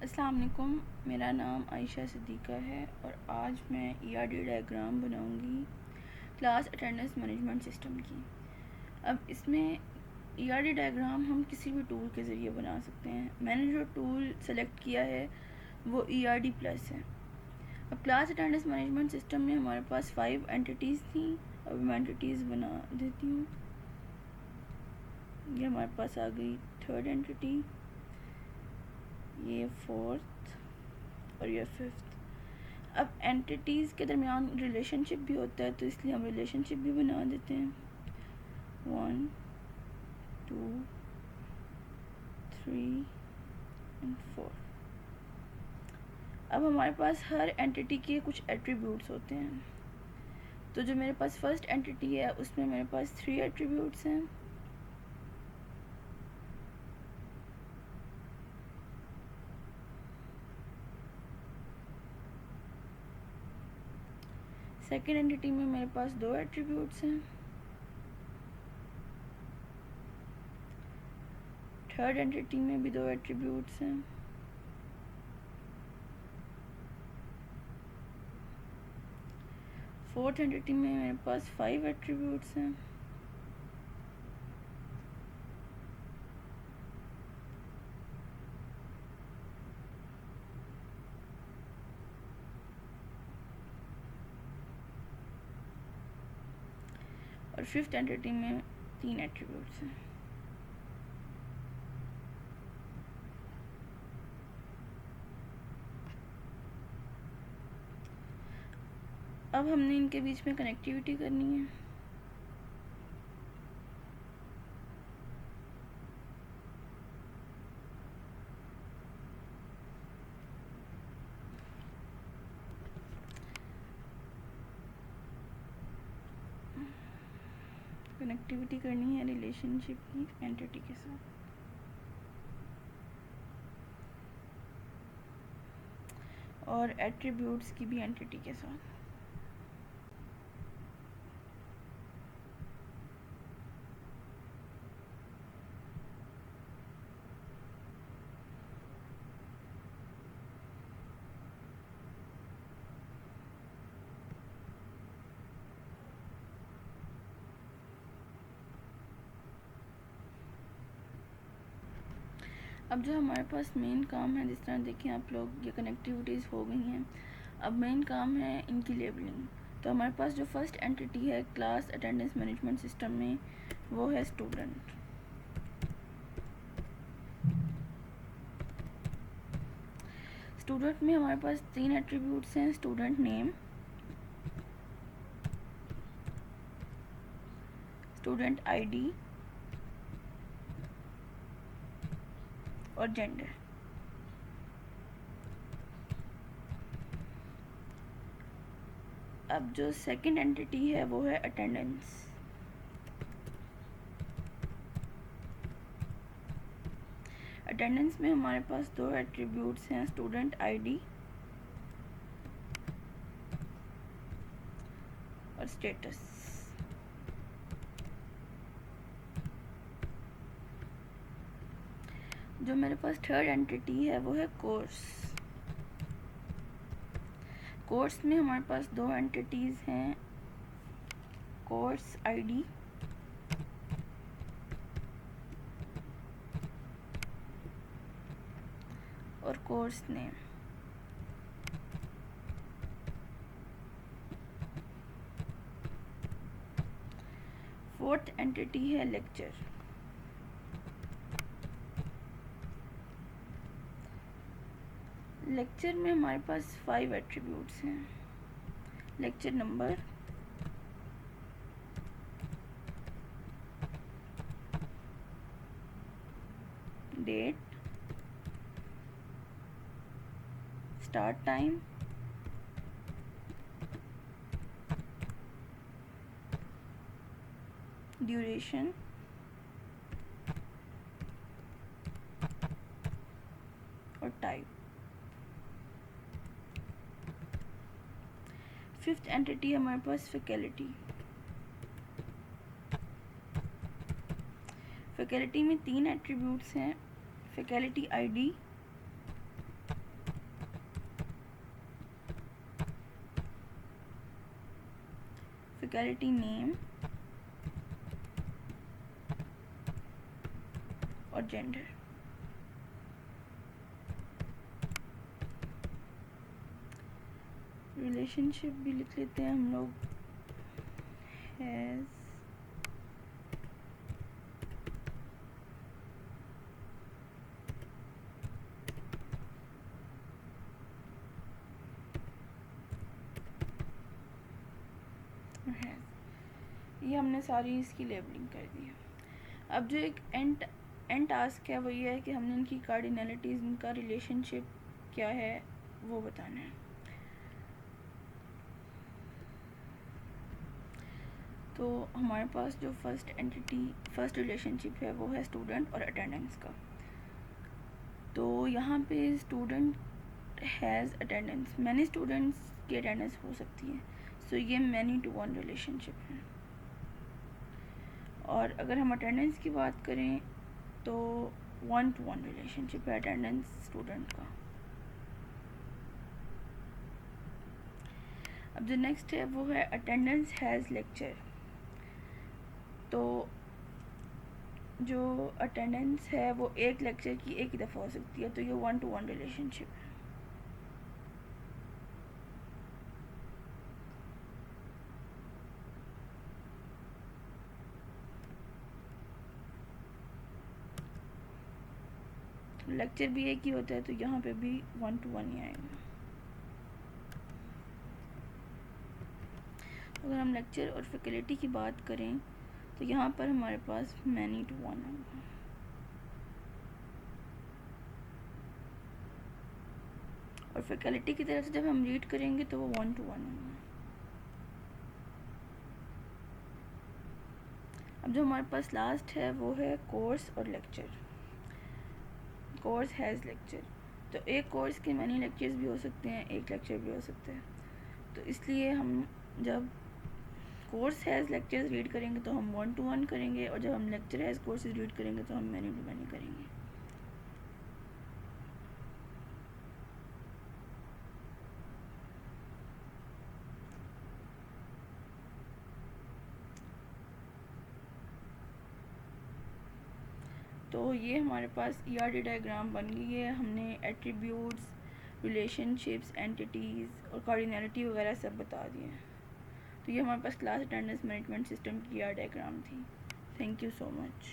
अस्सलाम वालेकुम, मेरा नाम आयशा सिद्दीक़ा है और आज मैं ईआरडी डायग्राम बनाऊंगी क्लास अटेंडेंस मैनेजमेंट सिस्टम की। अब इसमें ईआरडी डायग्राम हम किसी भी टूल के ज़रिए बना सकते हैं। मैंने जो टूल सेलेक्ट किया है वो ईआरडी प्लस है। अब क्लास अटेंडेंस मैनेजमेंट सिस्टम में हमारे पास 5 एंटिटीज़ थी। अब मैं एंटिटीज़ बना देती हूँ। ये हमारे पास आ गई थर्ड एंटिटी, ये फोर्थ और ये फिफ्थ। अब एंटिटीज़ के दरमियान रिलेशनशिप भी होता है, तो इसलिए हम रिलेशनशिप भी बना देते हैं। 1 2 3 एंड 4। अब हमारे पास हर एंटिटी के कुछ एट्रीब्यूट्स होते हैं। तो जो मेरे पास फर्स्ट एंटिटी है उसमें मेरे पास 3 एट्रीब्यूट्स हैं। सेकेंड एंटिटी में मेरे पास 2 एट्रीब्यूट्स हैं। थर्ड एंटिटी में भी 2 एट्रीब्यूट्स हैं। फोर्थ एंटिटी में मेरे पास 5 एट्रीब्यूट्स हैं। और फिफ्थ एंटिटी में 3 एट्रीब्यूट्स हैं। अब हमने इनके बीच में कनेक्टिविटी करनी है। कनेक्टिविटी करनी है रिलेशनशिप की एंटिटी के साथ। और एट्रीब्यूट्स की भी एंटिटी के साथ। अब जो हमारे पास मेन काम है, जिस तरह देखें आप लोग, ये कनेक्टिविटीज़ हो गई हैं। अब मेन काम है इनकी लेबलिंग। तो हमारे पास जो फर्स्ट एंटिटी है क्लास अटेंडेंस मैनेजमेंट सिस्टम में, वो है स्टूडेंट। स्टूडेंट में हमारे पास 3 एट्रीब्यूट्स हैं। स्टूडेंट नेम, स्टूडेंट आईडी और जेंडर। अब जो सेकंड एंटिटी है वो है अटेंडेंस। अटेंडेंस में हमारे पास 2 एट्रीब्यूट्स हैं, स्टूडेंट आईडी और स्टेटस। जो मेरे पास थर्ड एंटिटी है वो है कोर्स। कोर्स में हमारे पास 2 एंटिटीज़ हैं, कोर्स आईडी और कोर्स नेम। फोर्थ एंटिटी है लेक्चर। लेक्चर में हमारे पास 5 एट्रीब्यूट्स हैं। Lecture number, date, start time, duration और टाइप। फिफ्थ एंटिटी है हमारे पास फैकल्टी। फैकल्टी में 3 एट्रीब्यूट्स हैं, फैकल्टी आईडी, फैकल्टी नेम और जेंडर। रिलेशनशिप भी लिख लेते हैं हम लोग, हैज़ ये हमने सारी इसकी लेबलिंग कर दी है। अब जो एक एंड टास्क है वो ये है कि हमने इनकी कार्डिनलिटीज़, इनका रिलेशनशिप क्या है वो बताना है। तो हमारे पास जो फर्स्ट रिलेशनशिप है वो है स्टूडेंट और अटेंडेंस का। तो यहाँ पे student has attendance, many students की अटेंडेंस हो सकती है, सो ये मैनी टू वन रिलेशनशिप है। और अगर हम अटेंडेंस की बात करें तो 1-to-1 रिलेशनशिप है अटेंडेंस स्टूडेंट का। अब जो नेक्स्ट है वो है अटेंडेंस हैज़ लेक्चर। तो जो अटेंडेंस है वो एक लेक्चर की एक ही दफ़ा हो सकती है, तो ये 1-to-1 रिलेशनशिप है। लेक्चर भी एक ही होता है, तो यहाँ पे भी 1-to-1 ही आएगा। अगर हम लेक्चर और फैकल्टी की बात करें तो यहाँ पर हमारे पास मैनी टू वन होगा। और फैकल्टी की तरफ से जब हम रीड करेंगे तो वो 1-to-1 होगा। अब जो हमारे पास लास्ट है वो है कोर्स और लेक्चर। कोर्स हैज़ लेक्चर, तो एक कोर्स के मैनी लेक्चर्स भी हो सकते हैं, एक लेक्चर भी हो सकता है। तो इसलिए हम जब कोर्स हैज़ लेक्चर्स रीड करेंगे तो हम 1-to-1 करेंगे, और जब हम लेक्चर हैज़ कोर्सेज रीड करेंगे तो हम मैनी टू मैनी करेंगे। तो ये हमारे पास ERD डायग्राम बन गई है। हमने एट्रीब्यूट्स, रिलेशनशिप्स, एंटिटीज़ और कार्डिनलिटी वगैरह सब बता दिए हैं। तो ये हमारे पास क्लास अटेंडेंस मैनेजमेंट सिस्टम की ERD डायग्राम थी। Thank you so much.